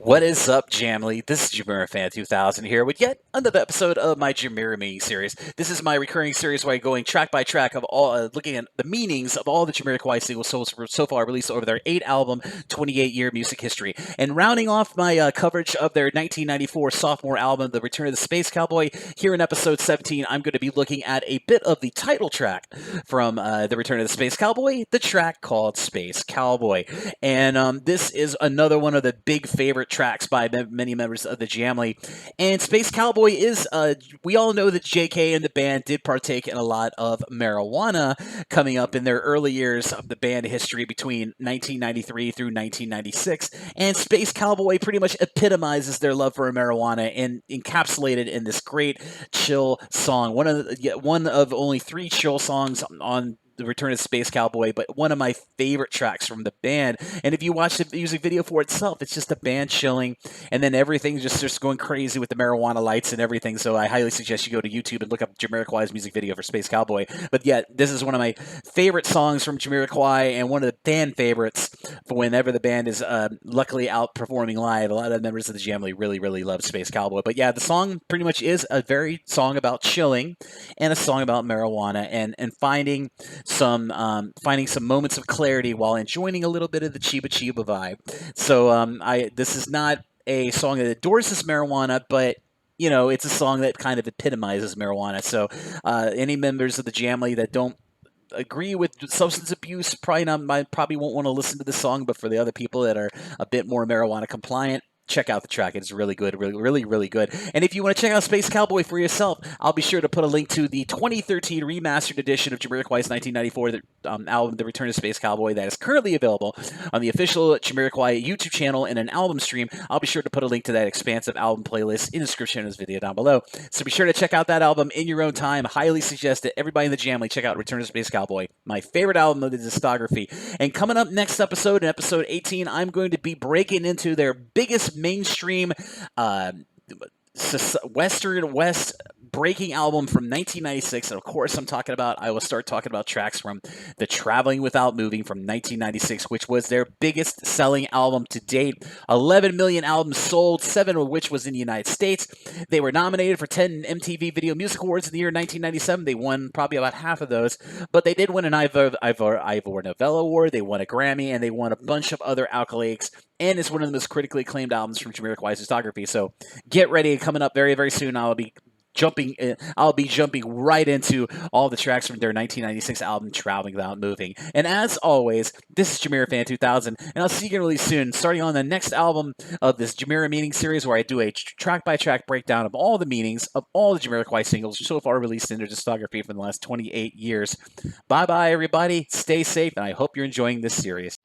What is up, Jamily? This is Jamiro Fan 2000 here with yet another episode of my JamiroMeanings series. This is my recurring series where I'm going track by track of all, looking at the meanings of all the JamiroQuai singles so far released over their 8-album, 28-year music history. And rounding off my coverage of their 1994 sophomore album, The Return of the Space Cowboy, here in episode 17, I'm going to be looking at a bit of the title track from The Return of the Space Cowboy, the track called Space Cowboy. And this is another one of the big favorite tracks by many members of the Jamily. And Space Cowboy is, we all know that JK and the band did partake in a lot of marijuana coming up in their early years of the band history between 1993 through 1996. And Space Cowboy pretty much epitomizes their love for marijuana and encapsulated in this great chill song. One of only 3 chill songs on The Return of Space Cowboy, but one of my favorite tracks from the band. And if you watch the music video for itself, it's just the band chilling, and then everything just going crazy with the marijuana lights and everything. So I highly suggest you go to YouTube and look up JamiroQuai's music video for Space Cowboy. But yet, this is one of my favorite songs from JamiroQuai and one of the fan favorites for whenever the band is luckily out performing live. A lot of members of the Jamily really love Space Cowboy. But yeah, the song pretty much is a very song about chilling and a song about marijuana and finding some moments of clarity while enjoying a little bit of the Chiba Chiba vibe. So this is not a song that endorses marijuana, but you know, it's a song that kind of epitomizes marijuana. So any members of the Jamily that don't agree with substance abuse probably won't want to listen to the song, but for the other people that are a bit more marijuana compliant, check out the track. It's really good, really good. And if you want to check out Space Cowboy for yourself, I'll be sure to put a link to the 2013 remastered edition of JamiroQuai's 1994 album, The Return of Space Cowboy, that is currently available on the official JamiroQuai YouTube channel in an album stream. I'll be sure to put a link to that expansive album playlist in the description of this video down below. So be sure to check out that album in your own time. Highly suggest that everybody in the Jamily check out Return of Space Cowboy, my favorite album of the discography. And coming up next episode, in episode 18, I'm going to be breaking into their biggest mainstream Western West breaking album from 1996. And of course, I will start talking about tracks from the Traveling Without Moving from 1996, which was their biggest selling album to date. 11 million albums sold, 7 of which was in the United States. They were nominated for 10 MTV Video Music Awards in the year 1997. They won probably about half of those, but they did win an Ivor Novello Award. They won a Grammy, and they won a bunch of other accolades. And it's one of the most critically acclaimed albums from JamiroQuai's discography. So get ready. Coming up very soon, I'll be jumping right into all the tracks from their 1996 album, Traveling Without Moving. And as always, this is Jamiro Fan 2000, and I'll see you again really soon, starting on the next album of this JamiroMeanings series, where I do a track-by-track breakdown of all the meanings of all the JamiroQuai singles so far released in their discography for the last 28 years. Bye-bye, everybody. Stay safe, and I hope you're enjoying this series.